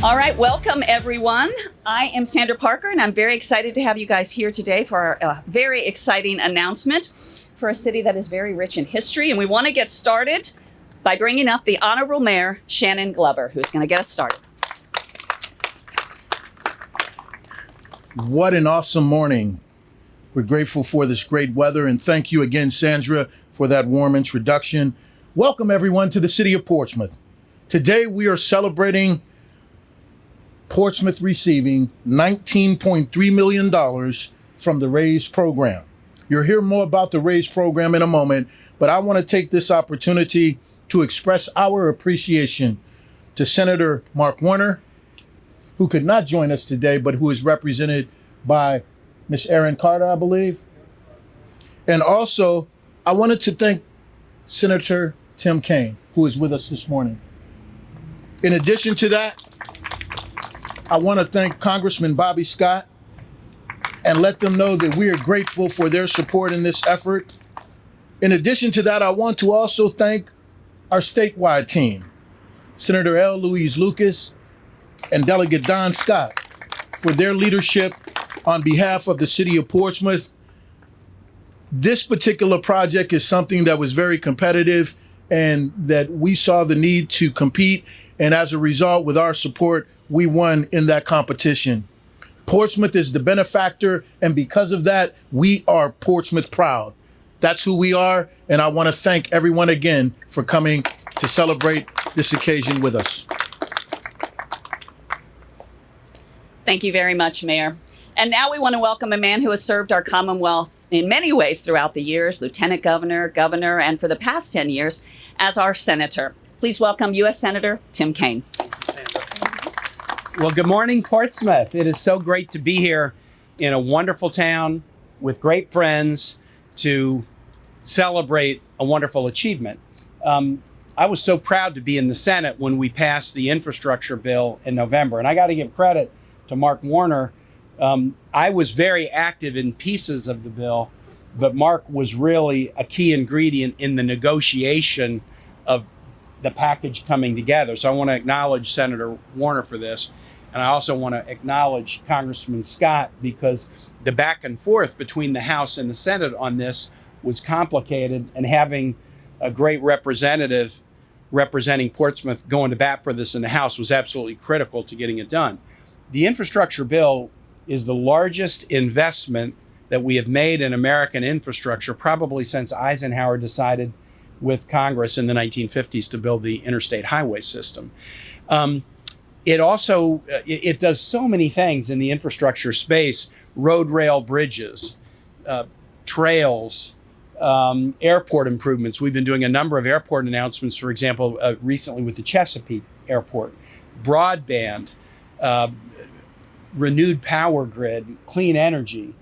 All right, welcome everyone. I am Sandra Parker, and I'm very excited to have you guys here today for our very exciting announcement for a city that is very rich in history. And we want to get started by bringing up the Honorable Mayor, Shannon Glover, who's going to get us started. What an awesome morning. We're grateful for this great weather, and thank you again, Sandra, for that warm introduction. Welcome everyone to the city of Portsmouth. Today we are celebrating Portsmouth receiving $19.3 million from the RAISE program. You'll hear more about the RAISE program in a moment, but I want to take this opportunity to express our appreciation to Senator Mark Warner, who could not join us today, but who is represented by Ms. Erin Carter, I believe. And also, I wanted to thank Senator Tim Kaine, who is with us this morning. In addition to that, I want to thank Congressman Scott and let them know that we are grateful for their support in this effort. In addition to that, I want to also thank our statewide team, Senator L. Louise Lucas and Delegate Don Scott, for their leadership on behalf of the city of Portsmouth. This particular project is something that was very competitive and that we saw the need to compete. And as a result, with our support, we won in that competition. Portsmouth is the benefactor, and because of that, we are Portsmouth proud. That's who we are, and I want to thank everyone again for coming to celebrate this occasion with us. Thank you very much, Mayor. And now we want to welcome a man who has served our Commonwealth in many ways throughout the years, Lieutenant Governor, Governor, and for the past 10 years as our Senator. Please welcome U.S. Senator Tim Kaine. Well, good morning, Portsmouth. It is so great to be here in a wonderful town with great friends to celebrate a wonderful achievement. I was so proud to be in the Senate when we passed the infrastructure bill in November, and I got to give credit to Mark Warner. I was very active in pieces of the bill, but Mark was really a key ingredient in the negotiation of the package coming together. So I want to acknowledge Senator Warner for this. And I also want to acknowledge Congressman Scott, because the back and forth between the House and the Senate on this was complicated, and having a great representative representing Portsmouth going to bat for this in the House was absolutely critical to getting it done. The infrastructure bill is the largest investment that we have made in American infrastructure probably since Eisenhower decided with Congress in the 1950s to build the interstate highway system. It also, it does so many things in the infrastructure space: road, rail, bridges, trails, airport improvements. We've been doing a number of airport announcements, for example, recently with the Chesapeake Airport, broadband, renewed power grid, clean energy.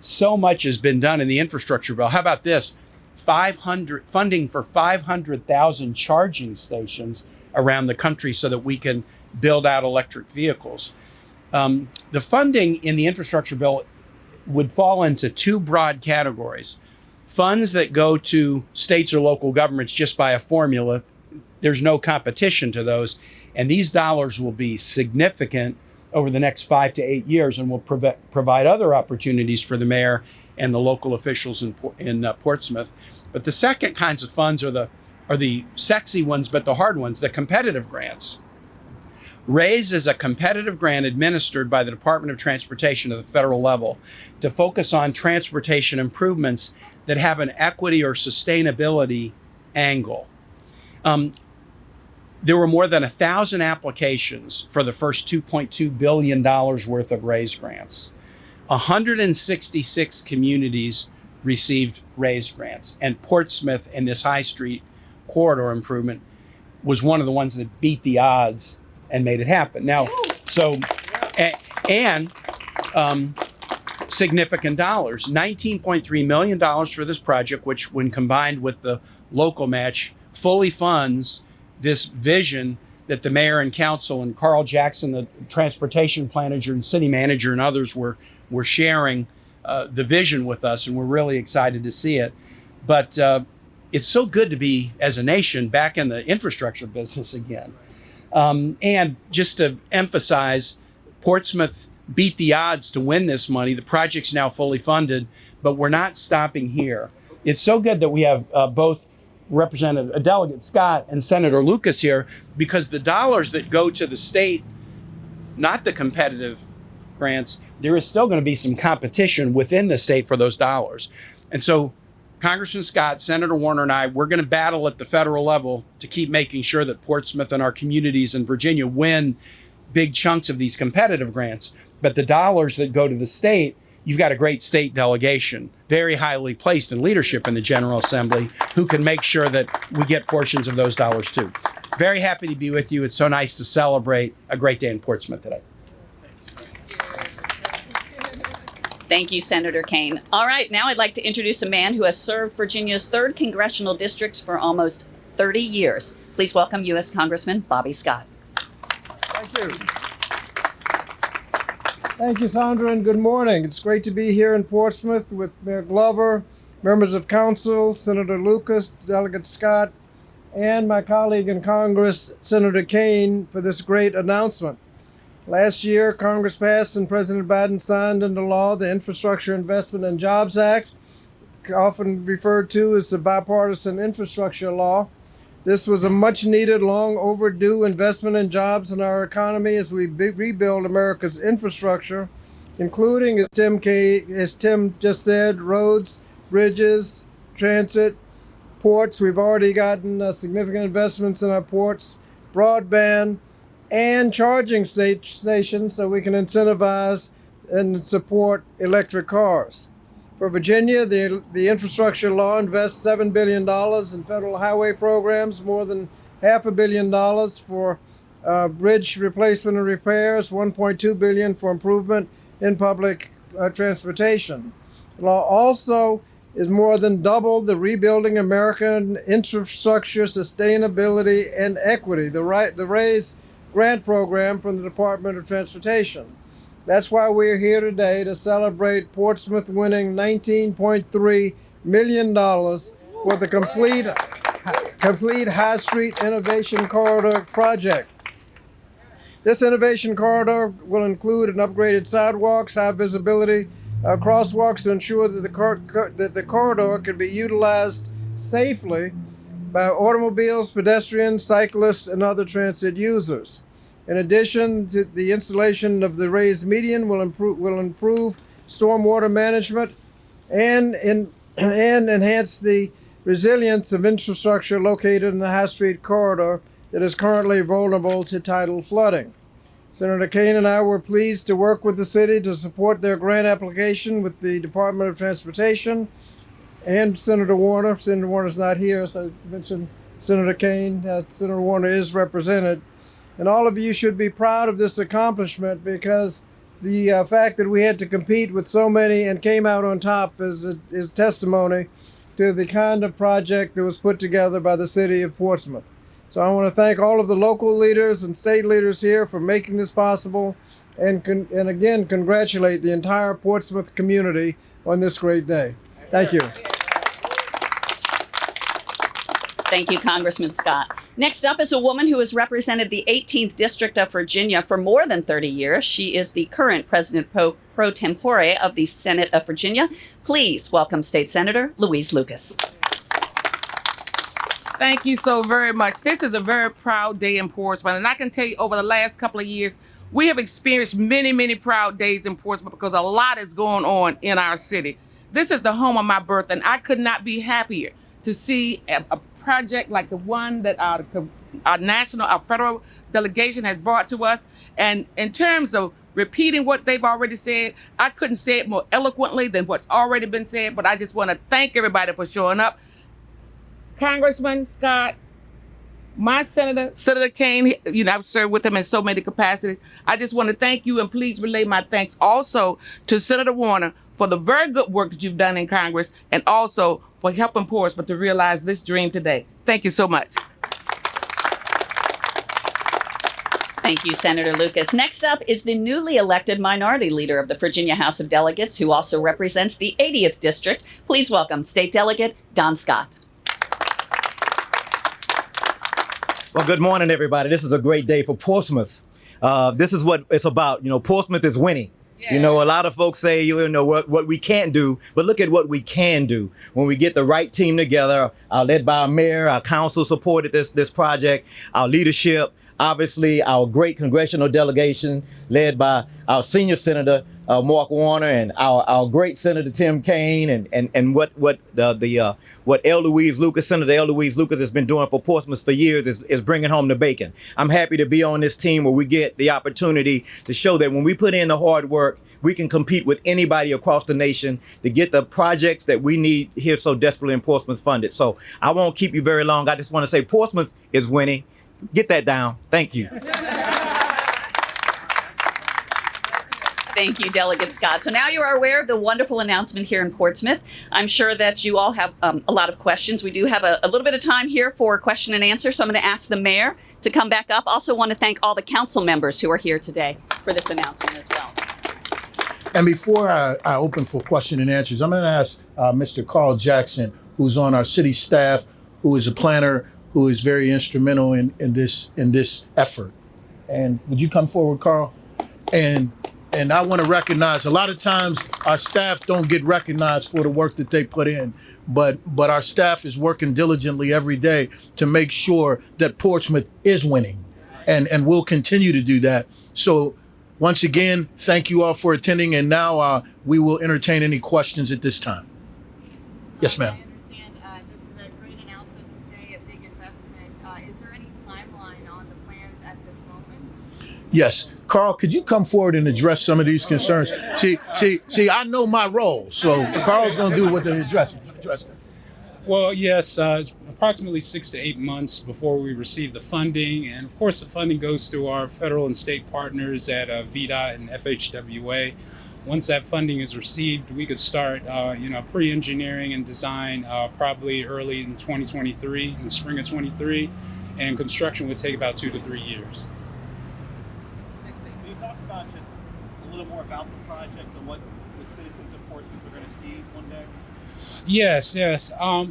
So much has been done in the infrastructure bill. How about this? Funding for 500,000 charging stations around the country so that we can build out electric vehicles. The funding in the infrastructure bill would fall into two broad categories. Funds that go to states or local governments just by a formula. There's no competition to those. And these dollars will be significant over the next 5 to 8 years, and will provide other opportunities for the mayor and the local officials in Portsmouth. But the second kinds of funds are the sexy ones, but the hard ones, the competitive grants. RAISE is a competitive grant administered by the Department of Transportation at the federal level to focus on transportation improvements that have an equity or sustainability angle. There were more than 1,000 applications for the first $2.2 billion worth of RAISE grants. 166 communities received RAISE grants, and Portsmouth and this High Street corridor improvement was one of the ones that beat the odds and made it happen. Now, so, and significant dollars, $19.3 million for this project, which when combined with the local match, fully funds this vision that the mayor and council and Carl Jackson, the transportation manager and city manager, and others were sharing the vision with us, and we're really excited to see it. But it's so good to be, as a nation, back in the infrastructure business again. And just to emphasize, Portsmouth beat the odds to win this money. The project's now fully funded, but we're not stopping here. It's so good that we have both Delegate Scott and Senator Lucas here, because the dollars that go to the state, not the competitive grants, there is still going to be some competition within the state for those dollars. And so Congressman Scott, Senator Warner, and I, we're going to battle at the federal level to keep making sure that Portsmouth and our communities in Virginia win big chunks of these competitive grants. But the dollars that go to the state, you've got a great state delegation, very highly placed in leadership in the General Assembly, who can make sure that we get portions of those dollars too. Very happy to be with you. It's so nice to celebrate a great day in Portsmouth today. Thank you, Senator Kaine. All right, now I'd like to introduce a man who has served Virginia's 3rd congressional district for almost 30 years. Please welcome U.S. Congressman Bobby Scott. Thank you. Thank you, Sandra, and good morning. It's great to be here in Portsmouth with Mayor Glover, members of council, Senator Lucas, Delegate Scott, and my colleague in Congress, Senator Kaine, for this great announcement. Last year, Congress passed and President Biden signed into law the Infrastructure Investment and Jobs Act, often referred to as the Bipartisan Infrastructure Law. This was a much-needed, long overdue investment in jobs in our economy as we rebuild America's infrastructure, including, as Tim just said, roads, bridges, transit, ports. We've already gotten significant investments in our ports, broadband, and charging stations so we can incentivize and support electric cars. For Virginia, the infrastructure law invests $7 billion in federal highway programs, more than $500 million for bridge replacement and repairs, $1.2 billion for improvement in public transportation. The law also is more than double the Rebuilding American Infrastructure, Sustainability, and Equity, the RAISE grant program from the Department of Transportation. That's why we're here today to celebrate Portsmouth winning $19.3 million for the complete High Street Innovation Corridor project. This innovation corridor will include an upgraded sidewalks, high visibility crosswalks to ensure that the corridor can be utilized safely by automobiles, pedestrians, cyclists, and other transit users. In addition, the installation of the raised median will improve stormwater management and enhance the resilience of infrastructure located in the High Street corridor that is currently vulnerable to tidal flooding. Senator Kaine and I were pleased to work with the city to support their grant application with the Department of Transportation and Senator Warner. Senator Warner's not here, so I mentioned Senator Kaine. Senator Warner is represented. And all of you should be proud of this accomplishment, because the fact that we had to compete with so many and came out on top is testimony to the kind of project that was put together by the city of Portsmouth. So I want to thank all of the local leaders and state leaders here for making this possible, and again congratulate the entire Portsmouth community on this great day. Thank you. Thank you, Congressman Scott. Next up is a woman who has represented the 18th District of Virginia for more than 30 years. She is the current President pro tempore of the Senate of Virginia. Please welcome State Senator Louise Lucas. Thank you so very much. This is a very proud day in Portsmouth, and I can tell you over the last couple of years, we have experienced many, many proud days in Portsmouth because a lot is going on in our city. This is the home of my birth, and I could not be happier to see a project like the one that our federal delegation has brought to us. And in terms of repeating what they've already said, I couldn't say it more eloquently than what's already been said, but I just want to thank everybody for showing up. Congressman Scott, my Senator Kaine, I've served with him in so many capacities. I just want to thank you, and please relay my thanks also to Senator Warner for the very good work that you've done in Congress, and also for helping Portsmouth to realize this dream today. Thank you so much. Thank you, Senator Lucas. Next up is the newly elected minority leader of the Virginia House of Delegates, who also represents the 80th District. Please welcome State Delegate Don Scott. Well, good morning, everybody. This is a great day for Portsmouth. This is what it's about. You know, Portsmouth is winning. You know, a lot of folks say, you know, what we can't do, but look at what we can do when we get the right team together, led by our mayor, our council supported this project, our leadership, obviously our great congressional delegation led by our senior senator, Mark Warner, and our great Senator Tim Kaine, and what L. Louise Lucas, Senator L. Louise Lucas has been doing for Portsmouth for years is bringing home the bacon. I'm happy to be on this team where we get the opportunity to show that when we put in the hard work, we can compete with anybody across the nation to get the projects that we need here so desperately in Portsmouth funded. So I won't keep you very long. I just want to say Portsmouth is winning. Get that down. Thank you. Thank you, Delegate Scott. So now you are aware of the wonderful announcement here in Portsmouth. I'm sure that you all have a lot of questions. We do have a little bit of time here for question and answer, so I'm going to ask the mayor to come back up. Also want to thank all the council members who are here today for this announcement as well. And before I open for question and answers, I'm going to ask Mr. Carl Jackson, who's on our city staff, who is a planner, who is very instrumental in this effort. And would you come forward, Carl? And I want to recognize, a lot of times our staff don't get recognized for the work that they put in, but our staff is working diligently every day to make sure that Portsmouth is winning, and we'll continue to do that. So once again, thank you all for attending, and now we will entertain any questions at this time. Yes, ma'am. I understand this is a great announcement today, a big investment. Is there any timeline on the plans at this moment? Yes. Carl, could you come forward and address some of these concerns? See, I know my role, so Carl's going to do what they address. Well, yes, approximately 6 to 8 months before we receive the funding. And of course, the funding goes through our federal and state partners at VDOT and FHWA. Once that funding is received, we could start, pre-engineering and design probably early in 2023, in the spring of 23, and construction would take about 2 to 3 years. Can you talk about just a little more about the project and what the citizens of Portsmouth are going to see one day? Yes.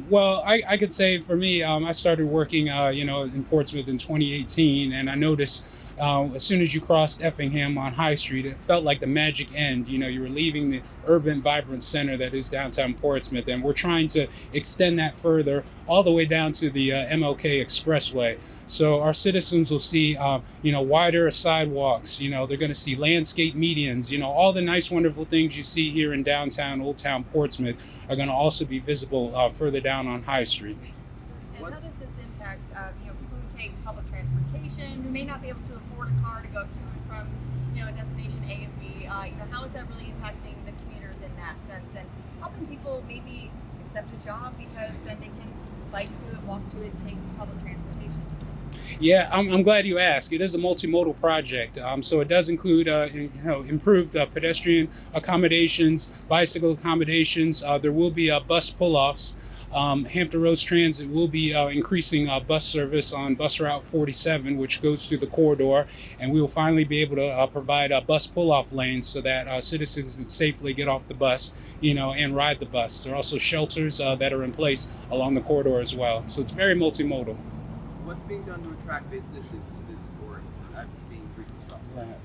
Well, I could say for me, I started working, in Portsmouth in 2018, and I noticed as soon as you crossed Effingham on High Street, it felt like the magic end. You know, you were leaving the urban, vibrant center that is downtown Portsmouth, and we're trying to extend that further all the way down to the MLK Expressway. So our citizens will see, wider sidewalks. They're going to see landscape medians. All the nice, wonderful things you see here in downtown, Old Town Portsmouth are going to also be visible further down on High Street. And how does this impact, people who take public transportation, who may not be able to afford a car to go to and from, a destination A and B? How is that really impacting the commuters in that sense, and helping people maybe accept a job because then they can bike to it, walk to it, take public transportation? Yeah, I'm glad you asked. It is a multimodal project, so it does include improved pedestrian accommodations, bicycle accommodations. There will be bus pull-offs. Hampton Roads Transit will be increasing bus service on bus route 47, which goes through the corridor, and we will finally be able to provide bus pull-off lanes so that citizens can safely get off the bus, and ride the bus. There are also shelters that are in place along the corridor as well. So it's very multimodal. What's being done to attract businesses to this sport as it's being reconstructed? Right.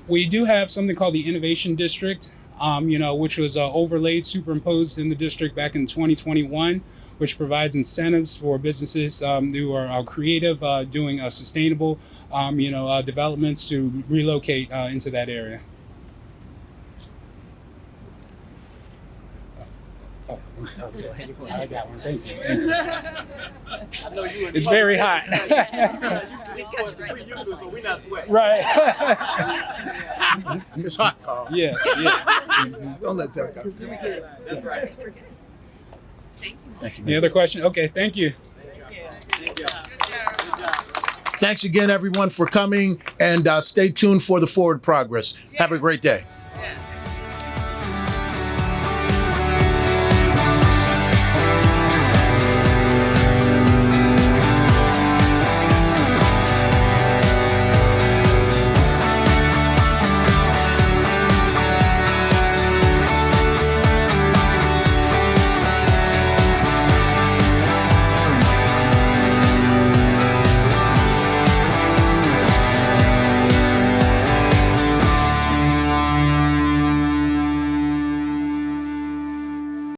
We do have something called the Innovation District, which was overlaid, superimposed in the district back in 2021, which provides incentives for businesses who are creative, doing sustainable, developments to relocate into that area. I got one. Thank you. It's very hot. We used to it, so we're not sweating. Right. It's hot, Carl. Yeah. Don't let that go. That's right. Thank you. Any other question? Okay, thank you. Thanks again, everyone, for coming, and stay tuned for the forward progress. Have a great day. Yeah.